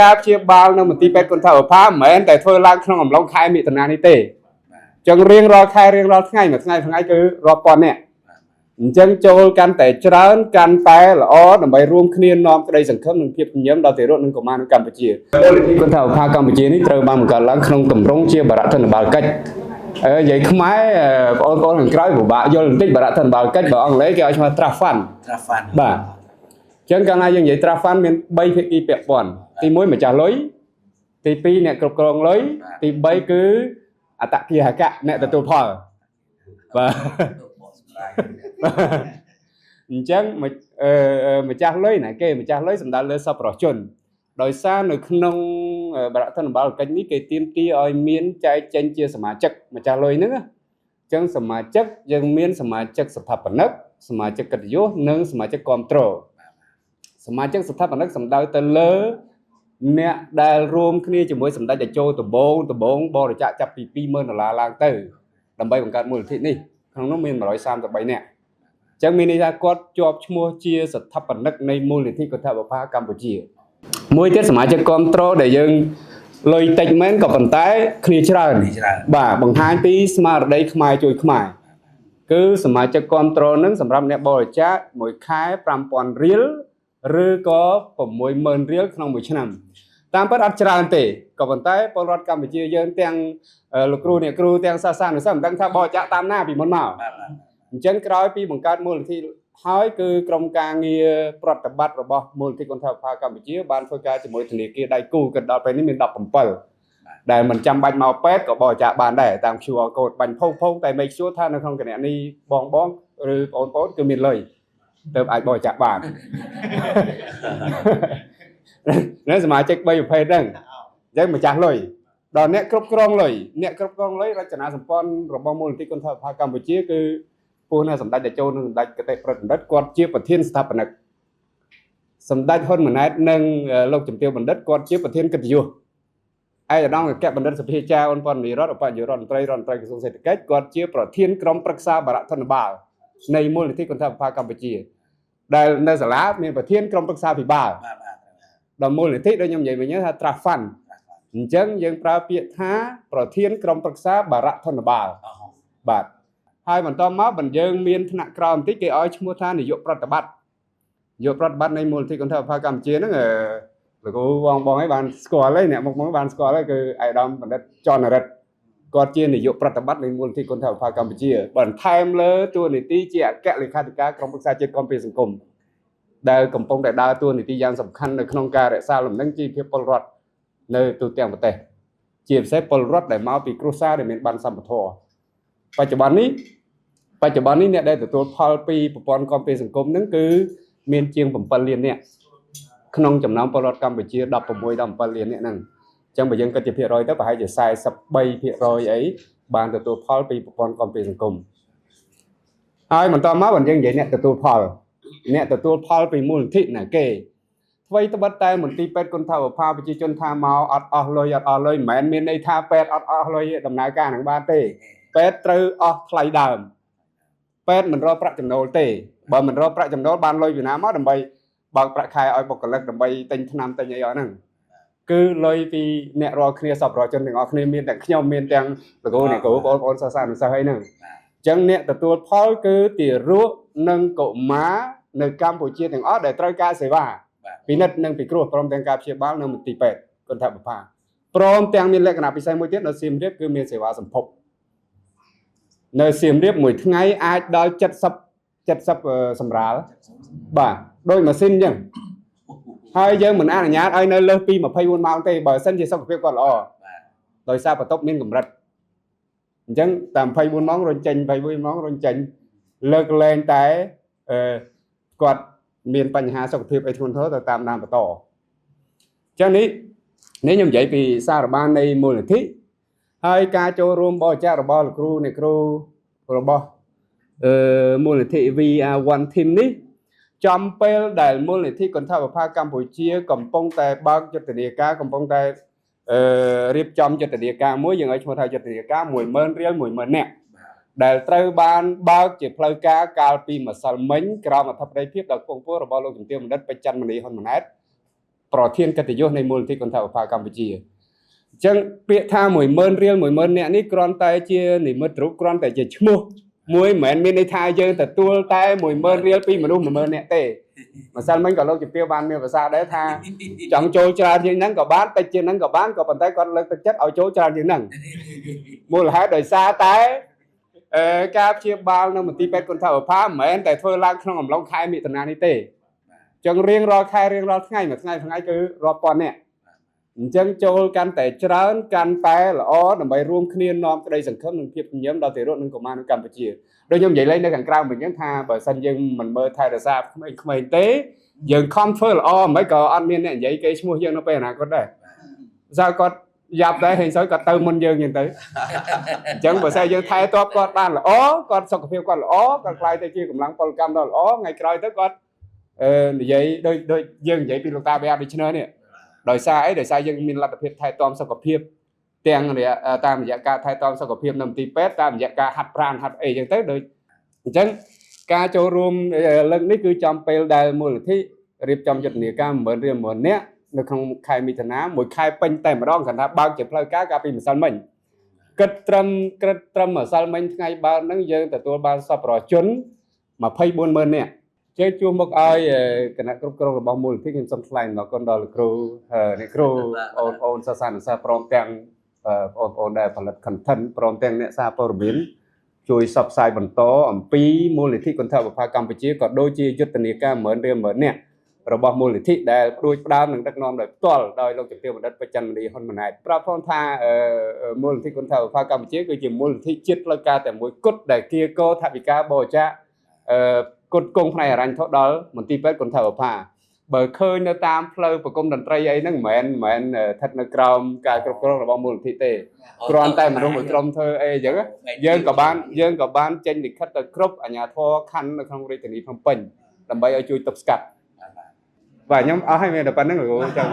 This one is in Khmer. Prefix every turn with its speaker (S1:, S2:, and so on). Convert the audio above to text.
S1: ការព្យាបាលនៅមន្ទីរពេទ្យគុណថាបុផាមិនមែនតែធ្វើឡើងក្នុងអំឡុងខែមិថុនានេះទេចឹងរៀងរាល់ខែរៀងរាល់ថ្ងៃមួយថ្ងៃគឺរាប់ពាន់នាក់អញ្ចឹងចូលកាន់តែច្រើនកាន់តែល្អដើម្បីរួមគ្នានាំក្តីសង្ឃឹមនិងភាពញញឹមដល់ទារកនិងកុមារនៅកម្ពុជាគុណថាបុផាកម្ពុជានេះត្រូវបានបង្កើតឡើងក្នុងទម្រង់ជាបរតនបាលកិច្ចនិយាយខ្មែរបងប្អូនខាងក្រៅពិបាកយល់បន្តិចបរតនបាលកិច្ចបើអង់គ្លេសគេឲ្យឈ្មោះ Trust Fund បាទចឹងកាលណាយើងនិយាយ Trust Fund មាន3ភាគីពាក់ព័ន្ធទី1ម្ចាស់លុយទី2អ្នកគ្រប់គ្រងលុយទី3គឺអតគិហកៈអ្នកទទួលផលបាទអញ្ចឹងម្ចាស់លុយណាគេម្ចាស់លុយសំដៅលើសប្បុរសជនដោយសារនៅក្នុងបរតនបាលកិច្ចនេះគេទាមទារឲ្យមានចែកចេញជាសមាជិកម្ចាស់លុយហ្នឹងអញ្ចឹងសមាជិកយើងមានសមាជិកស្ថាបនិកសមាជិកកិត្តិយសនិងសមាជិកគាំទ្រសមាជិកស្ថាបនិកសំដៅទៅលើអ្នកដែលរួមគ្នាជាមួយសម្ដេចតេជោដំបងបរិច្ចាគចាប់ពី$20,000ឡើងទៅដើម្បីបង្កើតមូលនិធិនេះក្នុងនោះមាន133នាក់អញ្ចឹងមានន័យថាគាត់ជាប់ឈ្មោះជាស្ថាបនិកនៃមូលនិធិគុណថាបុផាកម្ពុជាមួយទៀតសមាជិកគាំទ្រដែលយើងលុយតិចមែនក៏ប៉ុន្តែគ្នាច្រើនបាទបង្ហាញពីស្មារតីខ្មែរជួយខ្មែរគឺសមាជិកគាំទ្រនឹងសម្រាប់អ្នកបរិច្ចាគមួយខែ$5,000រៀលឬក៏$60,000រៀលក្នុងមួយឆ្នាំតាមពិតអត់ច្រើនទេក៏ប៉ុន្តែពលរដ្ឋកម្ពុជាយើងទាំងលោកគ្រូអ្នកគ្រូទាំងសាសនានុសិស្សមិនដឹងថាបរិច្ចាគតាមណាពីមុនមកអញ្ចឹងក្រោយពីបង្កើតមូលនិធិហើយគឺក្រុមការងារប្រតិបត្តិរបស់មូលនិធិគុណថាបុផាកម្ពុជាបានធ្វើការជាមួយធនាគារដៃគូក៏ដល់ពេលនេះមាន17ដែលមិនចាំបាច់មកពេទ្យក៏បរិច្ចាគបានដែរតាម QR code បាញ់ផុងតែ make sure ថានៅក្នុងគណនីបងឬបងប្អូនគឺមានលុយទើបអាចបរិច្ចាគបាននៅសមាជិក3ប្រភេទហ្នឹងអញ្ចឹងម្ចាស់លុយដល់អ្នកគ្រប់គ្រងលុយរចនាសម្ព័ន្ធរបស់មូលនិធិគុណថាបុផាកម្ពុជាគឺពោះនៅសម្ដេចតេជោនិងសម្ដេចគតិប្រិទ្ធបណ្ឌិតគាត់ជាប្រធានស្ថាបនិកសម្ដេចហ៊ុនម៉ាណែតនិងលោកជំទាវបណ្ឌិតគាត់ជាប្រធានកិត្តិយសឯកឧត្តមអគ្គបណ្ឌិតសភាចាអ៊ុនប៉ុននីរដ្ឋឧបនាយករដ្ឋមន្ត្រីក្រសួងសេដ្ឋកិច្ចគាត់ជាប្រធានក្រុមប្រឹក្សាបរតនបាលនៃមូលនិធិគុណថាបុផាកម្ពុជាដែលនៅសាលាមានប្រធានក្រុមប្រឹក្សាពិបាលដល់មូលនិធិដូចខ្ញុំនិយាយវិញថា Trust Fund អញ្ចឹងយើងប្រើពាក្យថាប្រធានក្រុមប្រឹក្សាបរតនបាលបាទហើយបន្តមកបើយើងមានថ្នាក់ក្រោមបន្តិចគេឲ្យឈ្មោះថានាយកប្រតិបត្តិនៃមូលនិធិគុណថាបុផាកម្ពុជាហ្នឹងលោកគ្រូបងឯងបានស្គាល់ហើយអ្នកមកបានស្គាល់ហើយគឺឯកឧត្តមបណ្ឌិតចនរិទ្ធគាត់ជានាយកប្រតិបត្តិនៃមូលនិធិគុណថាបុផាកម្ពុជាបន្ថែមលើតួនាទីជាអគ្គលេខាធិការក្រុមប្រឹក្សាជាតិគាំពារសង្គមដែលកំពុងតែដើរតួនាទីយ៉ាងសំខាន់នៅក្នុងការរក្សាលំនឹងជីវភាពពលរដ្ឋនៅទូទាំងប្រទេសជាពិសេសពលរដ្ឋដែលមកពីគ្រួសារដែលមានបានសម្បត្តិធម៌បច្ចុប្បន្ននេះអ្នកដែលទទួលផលពីប្រព័ន្ធគាំពារសង្គមហ្នឹងគឺមានជាង7លាននាក់ក្នុងចំណោមពលរដ្ឋកម្ពុជា16ដល់17លាននាក់ហ្នឹងអញ្ចឹងបើយើងគិតជាភាគរយទៅប្រហែលជា43%អីបានទទួលផលពីប្រព័ន្ធគាំពារសង្គមហើយបន្តមកបើយើងនិយាយអ្នកទទួលផលពីមូលនិធិណាគេអ្វីត្បិតតែមន្ទីរពេទ្យគុណថាបុផាប្រជាជនថាមកអត់អស់លុយមិនមែនមានន័យថាពេទ្យអត់អស់លុយដំណើរការនឹងបានទេពេទ្យត្រូវអស់ថ្លៃដើមពេទ្យមិនរកប្រាក់ចំណូលទេបើមិនរកប្រាក់ចំណូលបានលុយពីណាមកដើម្បីបើកប្រាក់ខែឲ្យបុគ្គលិកដើម្បីទិញថ្នាំទិញអីអស់ហ្នឹងគឺលុយពីអ្នករាល់គ្នាសប្បុរសជនទាំងអស់គ្នាមានទាំងខ្ញុំមានទាំងលោកគ្រូអ្នកគ្រូបងប្អូនសិស្សសានុសិស្សអីហ្នឹងអញ្ចឹងអ្នកទទួលផលគឺទារកនិងកុមារនៅកម្ពុជាទាំងអស់ដែលត្រូវការសេវាពិនិត្យនិងពិគ្រោះព្រមទាំងការព្យាបាលនៅមន្ទីរពេទ្យគុណថាបុផាព្រមទាំងមានលក្ខណៈពិសេសមួយទៀតនៅសៀមរាបគឺមានសេវាសម្ភពនៅសៀមរាបមួយថ្ងៃអាចដល់70សម្រាលបាទដោយម៉ាស៊ីនអញ្ចឹងហើយយើងមិនអនុញ្ញាតឲ្យនៅលើសពី24ម៉ោងទេបើសិនជាសុខភាពគាត់ល្អដោយសារបន្ទប់មានកម្រិតអញ្ចឹងតែ24ម៉ោងរុញចេញ24ម៉ោងរុញចេញលើកលែងតែគាត់មានបញ្ហាសុខភាពអីធ្ងន់ធ្ងរទៅតាមដានបន្តអញ្ចឹងនេះខ្ញុំនិយាយពីសារបាននៃមូលនិធិហើយការចូលរួមបរិច្ចាគរបស់លោកគ្រូអ្នកគ្រូរបស់មូលនិធិ VR1 Team នេះចំពេលដែលមូលនិធិគុណថាបុផាកម្ពុជាកំពុងតែបើកយុទ្ធនាការកំពុងតែរៀបចំយុទ្ធនាការមួយយើងឲ្យឈ្មោះថាយុទ្ធនាការ10000រៀល10000នាក់ដែលត្រូវបានបើកជាផ្លូវការកាលពីម្សិលមិញក្រោមអធិបតីភាពដល់គង់ពលរបស់លោកជំទាវបណ្ឌិតពេជ្រច័ន្ទមនីហ៊ុនម៉ាណែត ប្រធានកតញ្ញុនៃមូលនិធិកន្ធបភាកម្ពុជាអញ្ចឹងពាក្យថា10000រៀល10000នាក់នេះគ្រាន់តែជានិមិត្តរូបគ្រាន់តែជាឈ្មោះមួយមិនមែនមានន័យថាយើងទទួលតែ10000រៀលពីមនុស្ស10000នាក់ទេម្សិលមិញក៏លោកជំទាវបានមានប្រសាសន៍ដែរថាចង់ចូលច្រើនជាងហ្នឹងក៏បានតិចជាងហ្នឹងក៏បានក៏ប៉ុន្តែគាត់លើកទឹកចិត្តឲ្យចូលច្រើនជាងហ្នឹងមូលហេតុដោយសារតែការព្យាបាលនៅមន្ទីរពេទ្យកន្ធបភាមិនមែនតែធ្វើឡើងក្នុងអំឡុងខែមិថុនានេះទេអញ្ចឹងរៀងរាល់ខែរៀងរាល់ថ្ងៃមួយថ្ងៃគឺរាប់ពាន់នាក់អញ្ចឹងចូលកាន់តែច្រើនកាន់តែល្អដើម្បីរួមគ្នានាំក្តីសង្ឃឹមនិងភាពញញឹមដល់ទារកនិងកុមារនៅកម្ពុជាដូចខ្ញុំនិយាយលេងនៅខាងក្រៅមិញហ្នឹងថាបើសិនយើងមិនមើលថែរក្សាក្មេងៗទេយើងខំធ្វើល្អមិនក៏អត់មានអ្នកនិយាយគេឈ្មោះយើងនៅពេលអនាគតដែរស្អើគាត់យ៉ាប់ដែរហេងសុយគាត់ទៅមុនយើងអញ្ចឹងទៅអញ្ចឹងបើសិនយើងថែទាំគាត់បានល្អគាត់សុខភាពគាត់ល្អគាត់ខ្លាយទៅជាកម្លាំងពលកម្មដ៏ល្អថ្ងៃក្រោយទៅគាត់និយាយដូចយើងនិយាយពីលោកតាបេអាដូចនេះនេះដោយសារអីដោយសារយើងមានលទ្ធភាពថែទាំសុខភាពទាំងតាមរយៈការថែទាំសុខភាពនៅមន្ទីរពេទ្យតាមរយៈការហាត់ប្រាណហាត់អីអញ្ចឹងទៅដូចអញ្ចឹងការចូលរួមលើកនេះគឺចំពេលដែលមូលនិធិរៀបចំយុទ្ធនាការ10000រៀល10000នាក់នៅក្នុងខែមិថុនាមួយខែពេញតែម្ដងគាត់ថាបើកជាផ្លូវការកាលពីម្សិលមិញគិតត្រឹមម្សិលមិញថ្ងៃបើកហ្នឹងយើងទទួលបានសប្បុរសជន240,000នាក់ជើជួសមកឲ្យគណៈគ្រប់គ្រងរបស់មូលនិធិខ្ញុំសូមថ្លែងអំណរគុណដល់លោកគ្រូអ្នកគ្រូអូនសិស្សនិស្សិតព្រមទាំងបងប្អូនដែលផលិត content ព្រមទាំងអ្នកសារព័ត៌មានជួយផ្សព្វផ្សាយបន្តអំពីមូលនិធិកន្ធបភាកម្ពុជាក៏ដូចជាយុទ្ធនាការ10000រៀល10000នាក់របស់មូលនិធិដែលព្រួយផ្ដើមនឹងដឹកនាំដោយផ្ទាល់ដោយលោកជំទាវបណ្ឌិតបច្ចិន្ទមនីហ៊ុនម៉ាណែតប្រាប់ផងថាមូលនិធិកន្ធបភាកម្ពុជាគឺជាមូលនិធិជាតិផ្លូវការតែមួយគត់ដែលគៀកោថវិកាបរិច្ចាគគត់គង់ផ្នែកហិរញ្ញធុដល់មន្ទីរពេទ្យកន្ធបភាបើឃើញនៅតាមផ្លូវប្រគំតន្ត្រីអីហ្នឹងមិនមែនស្ថិតនៅក្រោមការគ្រប់គ្រងរបស់មូលនិធិទេគ្រាន់តែមនុស្សមួយក្រុមធ្វើអីអញ្ចឹងយើងក៏បានចេញលិខិតទៅគ្រប់អាជ្ញាធរខណ្ឌនៅក្នុងរាជធានីភ្នំពេញដើម្បីឲ្យជួយទប់ស្កាត់បាទខ្ញុំអស់ហើយមានតែប៉ុណ្្នឹងលោកចាំ